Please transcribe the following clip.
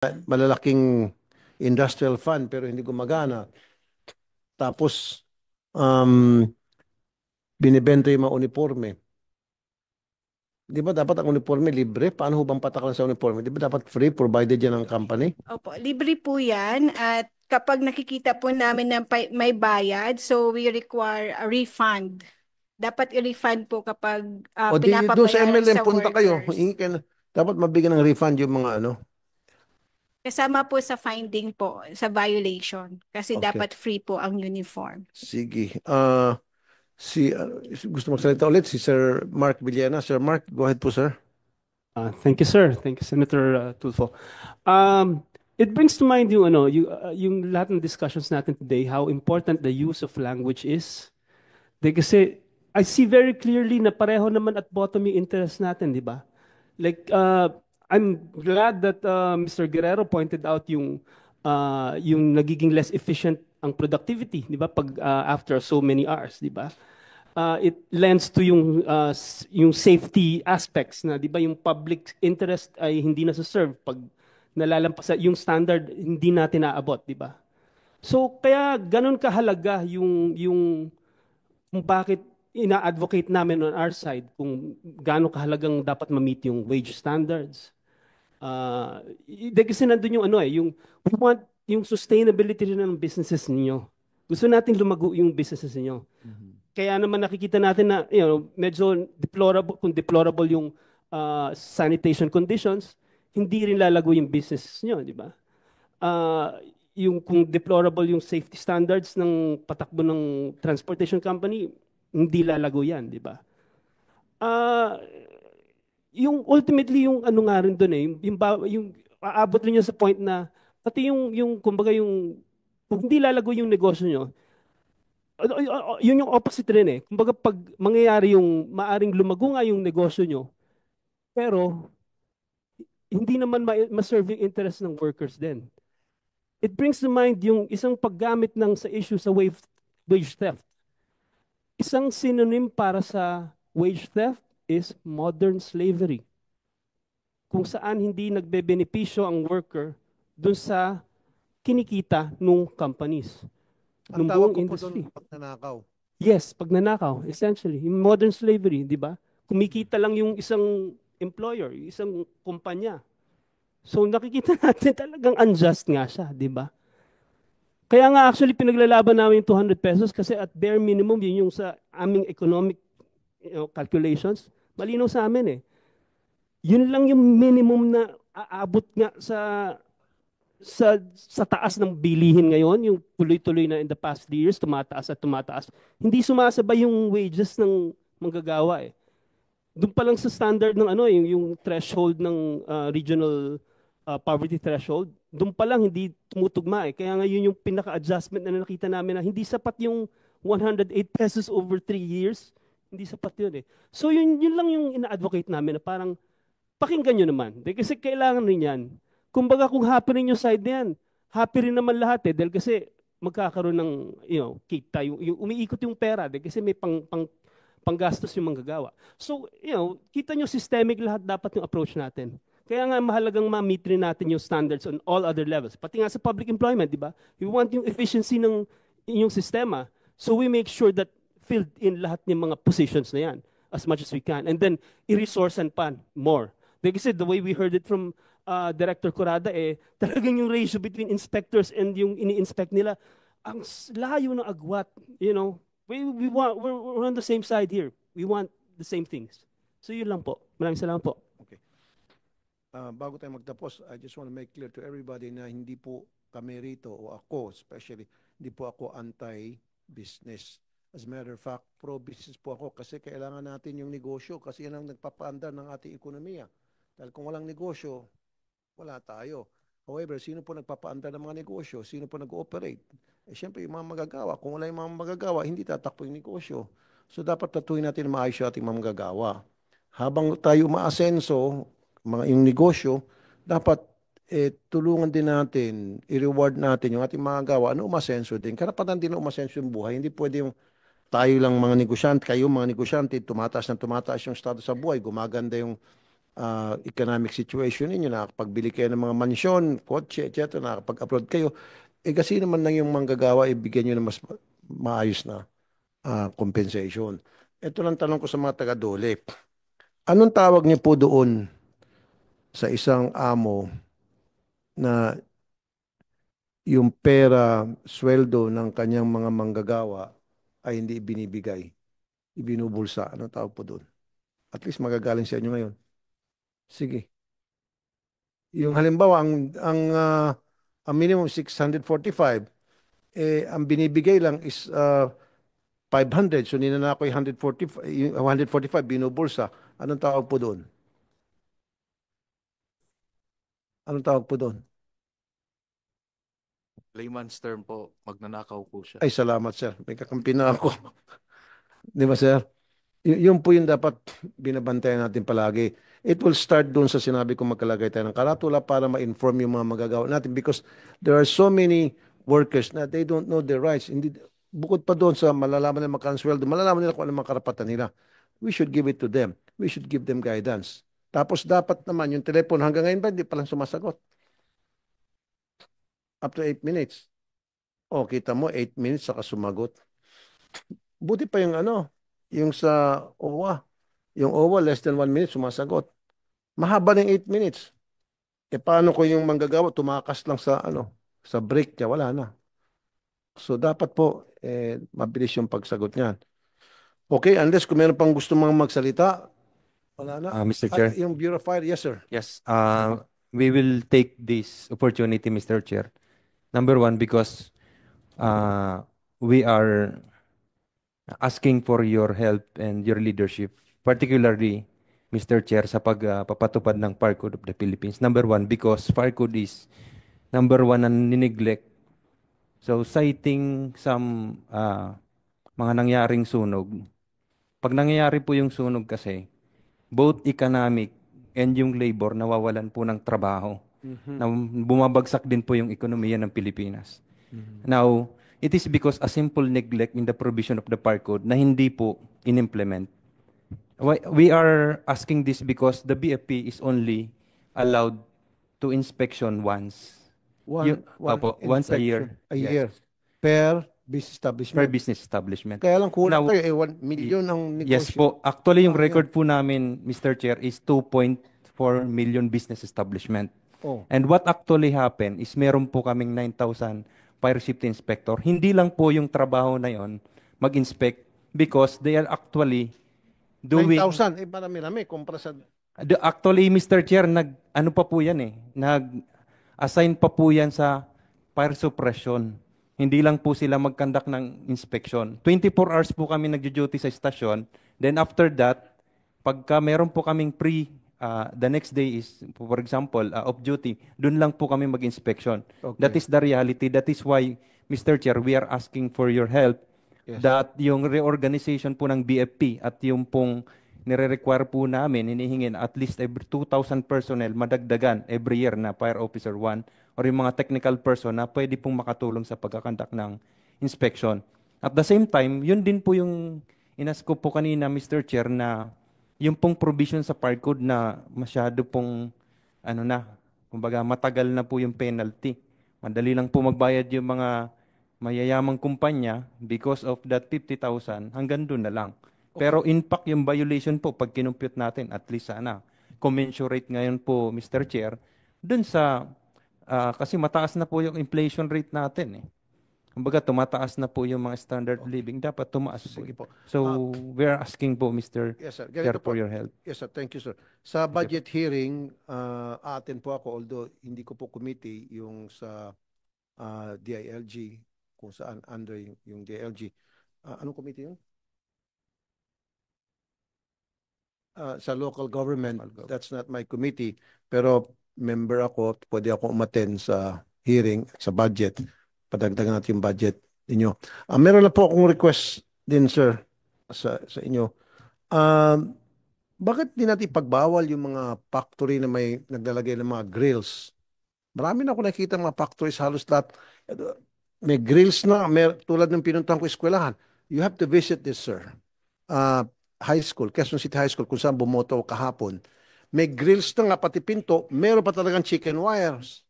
malalaking industrial fund pero hindi gumagana. Tapos, um, binibenta yung mga uniforme. Di ba dapat ang uniforme libre? Paano ho bang patakaran sa uniforme? Di ba dapat free provided yan ng company? Opo, libre po yan at kapag nakikita po namin na may bayad, so we require a refund. Dapat i-refund po kapag O di doon sa pinapabayaran MLM sa punta kayo. workers. Dapat mabigyan ng refund yung mga ano. Kasama po sa finding po, sa violation. Kasi Okay. dapat free po ang uniform. Sige. Gusto magsalita ulit si Sir Mark Villena. Sir Mark, go ahead po, sir. Thank you, sir. Thank you, Senator Tulfo. Um, it brings to mind yung, yung lahat ng discussions natin today, how important the use of language is. Kasi I see very clearly na pareho naman at bottom yung interest natin, di ba? Like, I'm glad that Mr. Guerrero pointed out yung nagiging less efficient ang productivity, di ba? Pag after so many hours, di ba? It lends to yung safety aspects na 'di ba yung public interest ay hindi na serve pag nalalampas yung standard hindi natin naabot, 'di ba? So kaya ganun kahalaga yung kung bakit ina-advocate namin on our side kung gaano kahalagang dapat ma-meet yung wage standards. Kasi nandun yung yung we want yung sustainability rin ng businesses ninyo. Gusto natin lumago yung businesses ninyo. Kaya naman nakikita natin na medyo deplorable kung deplorable yung sanitation conditions, hindi rin lalago yung business nyo, di ba? Uh, yung kung deplorable yung safety standards ng patakbo ng transportation company, hindi lalago yan, di ba? Uh, yung ultimately yung ano nga rin doon yung aabot rin yun sa point na pati yung kumbaga yung kung hindi lalago yung negosyo nyo, yun yung opposite rin eh. Kumbaga pag mangyayari yung maaring lumago nga yung negosyo nyo, pero hindi naman ma-serve yung interest ng workers din. It brings to mind yung isang paggamit ng sa issue sa wage theft. Isang synonym para sa wage theft is modern slavery. Kung saan hindi nagbebenepisyo ang worker dun sa kinikita ng companies, Ang ng tawag buong ko po doon, industry. pagnanakaw. Yes, pagnanakaw, essentially. Yung modern slavery, di ba? Kumikita lang yung isang employer, yung isang kumpanya. So nakikita natin talagang unjust nga siya, di ba? Kaya nga actually pinaglalaban namin yung 200 pesos kasi at bare minimum yun yung sa aming economic calculations, malinaw sa amin eh. Yun lang yung minimum na aabot nga sa taas ng bilihin ngayon, yung tuloy-tuloy na in the past years, tumataas at tumataas, hindi sumasabay yung wages ng manggagawa eh. Doon pa lang sa standard ng yung threshold ng regional poverty threshold, doon pa lang hindi tumutugma eh. Kaya nga yun yung pinaka-adjustment na nakita namin na hindi sapat yung 108 pesos over 3 years. Hindi sapat yun eh. So yun lang yung ina-advocate namin na parang pakinggan nyo naman. Kasi kailangan rin yan. Kumbaga kung happy rin yung side na yan, happy rin naman lahat eh. Dahil kasi magkakaroon ng, kita, yung umiikot yung pera. Dahil kasi may panggastos yung manggagawa. So, kita nyo systemic lahat dapat yung approach natin. Kaya nga mahalagang ma-meet rin natin yung standards on all other levels. Pati nga sa public employment, di ba? We want yung efficiency ng inyong sistema. So we make sure that filled in lahat ng mga positions na yan as much as we can. And then, i-resourcean pa more. Kasi the way we heard it from Director Corada, talagang yung ratio between inspectors and yung ini-inspect nila, ang layo ng agwat, we're on the same side here. We want the same things. So yun lang po. Maraming salamat po. Okay. Bago tayo magtapos, I just want to make clear to everybody na hindi po kami rito o ako especially, hindi po ako anti-business. As a matter of fact, pro-business po ako kasi kailangan natin yung negosyo kasi yan ang nagpapaandar ng ating ekonomiya. Dahil kung walang negosyo, wala tayo. However, sino po nagpapaandar ng mga negosyo? Sino po nag-ooperate? Siyempre, yung mga magagawa. Kung wala yung mga magagawa, hindi tatakbo yung negosyo. So, dapat tatuhin natin na maayos yung ating mga magagawa. Habang tayo umaasenso, yung negosyo, dapat tulungan din natin, i-reward natin yung ating mga gawa. Ano umasenso din? Karapatan din na umasenso yung buhay. Hindi pwede yung tayo lang mga negosyante, kayo mga negosyante, tumataas ng tumataas yung estado sa buhay, gumaganda yung economic situation ninyo, nakakapagbili kayo ng mga mansyon, kotse, etc., nakakapag-abroad kayo, kasi naman lang yung manggagawa, ibigyan nyo ng mas maayos na compensation. Ito lang tanong ko sa mga taga-Dole. Anong tawag niyo po doon sa isang amo na yung pera, sweldo ng kanyang mga manggagawa ay hindi ibinibigay, ibinubulsa? Anong tawag po doon? At least magagaling sa inyo ngayon. Sige. Yung halimbawa, ang minimum 645, ang binibigay lang is 500. So ninanako yung 145, binubulsa. Anong tawag po doon? Anong tawag po doon? Layman's term po, magnanakaw po siya. Ay, salamat, sir. May kakampi na ako. Di ba, sir? Yun po yung dapat binabantayan natin palagi. It will start doon sa sinabi ko, magkalagay tayo ng karatula para ma-inform yung mga magagawa natin, because there are so many workers na they don't know their rights. Hindi, bukod pa doon sa malalaman nila magkano sweldo, malalaman nila kung ano mga karapatan nila. We should give it to them. We should give them guidance. Tapos dapat naman yung telepono, hanggang ngayon ba hindi pa lang sumasagot? Up to 8 minutes. O, kita mo, 8 minutes saka sumagot. Buti pa yung yung sa OWA. Yung OWA, less than 1 minute, sumasagot. Mahaba ng 8 minutes. Paano ko yung manggagawa, tumakas lang sa sa break niya, wala na. So, dapat po, mabilis yung pagsagot niyan. Okay, unless kung meron pang gusto mga magsalita, wala na. Mr. Chair. Yung Bureau of Fire, yes, sir. Yes, we will take this opportunity, Mr. Chair. Number one, because we are asking for your help and your leadership, particularly, Mr. Chair, sa pagpapatupad ng Fire Code of the Philippines. Number one, because Fire Code is number one na nineglect. So, citing some mga nangyaring sunog, pag nangyayari po yung sunog kasi, both economic and yung labor nawawalan po ng trabaho. Na bumabagsak din po yung ekonomiya ng Pilipinas. Now, it is because a simple neglect in the provision of the Fire Code na hindi po in-implement. We are asking this because the BFP is only allowed to inspection once. Once a year. A Yes. year. Per business establishment. Per business establishment. Kaya lang kulang Now, tayo, 1 million ang negosyo. Yes po. Actually, yung Ah, record po namin, Mr. Chair, is 2.4 million business establishment. Oh. And what actually happened is meron po kaming 9,000 fire safety inspector. Hindi lang po yung trabaho na yon mag-inspect because they are actually doing... 9,000, marami-rami, kumpara sa... Actually, Mr. Chair, ano pa po yan eh, nag-assign pa po yan sa fire suppression. Hindi lang po sila mag-conduct ng inspection. 24 hours po kami nag-duty sa stasyon. Then after that, pagka meron po kaming the next day is, for example, off duty, dun lang po kami mag-inspection. Okay. That is the reality. That is why, Mr. Chair, we are asking for your help. Yes. That yung reorganization po ng BFP at yung pong nire-require po namin, hinihingin at least every 2,000 personnel madagdagan every year na fire officer 1 or yung mga technical person na pwede pong makatulong sa pagkakandak ng inspection. At the same time, yun din po yung inas ko po kanina, Mr. Chair, na yung pong provision sa Fire Code na masyado pong kumbaga matagal na po yung penalty. Madali lang po magbayad yung mga mayayamang kumpanya because of that 50,000 hanggang doon na lang. Pero in fact yung violation po pag kinumpute natin at least commensurate ngayon po, Mr. Chair, dun sa kasi mataas na po yung inflation rate natin eh. Kumbaga tumataas na po yung mga standard living, dapat tumaas po. Sige po. So we are asking po, Mr. Yes, sir. Chair, Ganito po. for your help. Yes, sir. Thank you, sir. Sa budget hearing, atin po ako, although hindi ko po committee yung sa DILG, kung saan under yung DILG. Anong committee yun? Sa local government, that's not my committee. Pero member ako, pwede ako umattend sa hearing, sa budget. Padagdagan natin yung budget ninyo. Meron na po akong request din, sir, sa inyo. Bakit di natin ipagbawal yung mga factory na may naglalagay ng mga grills? Marami na ako nakikita mga factories, halos lahat. May grills na, tulad ng pinuntahan ko eskwelahan. You have to visit this, sir. High school, Quezon City High School, kung saan bumoto kahapon. may grills na nga pati pinto, meron pa talagang chicken wires.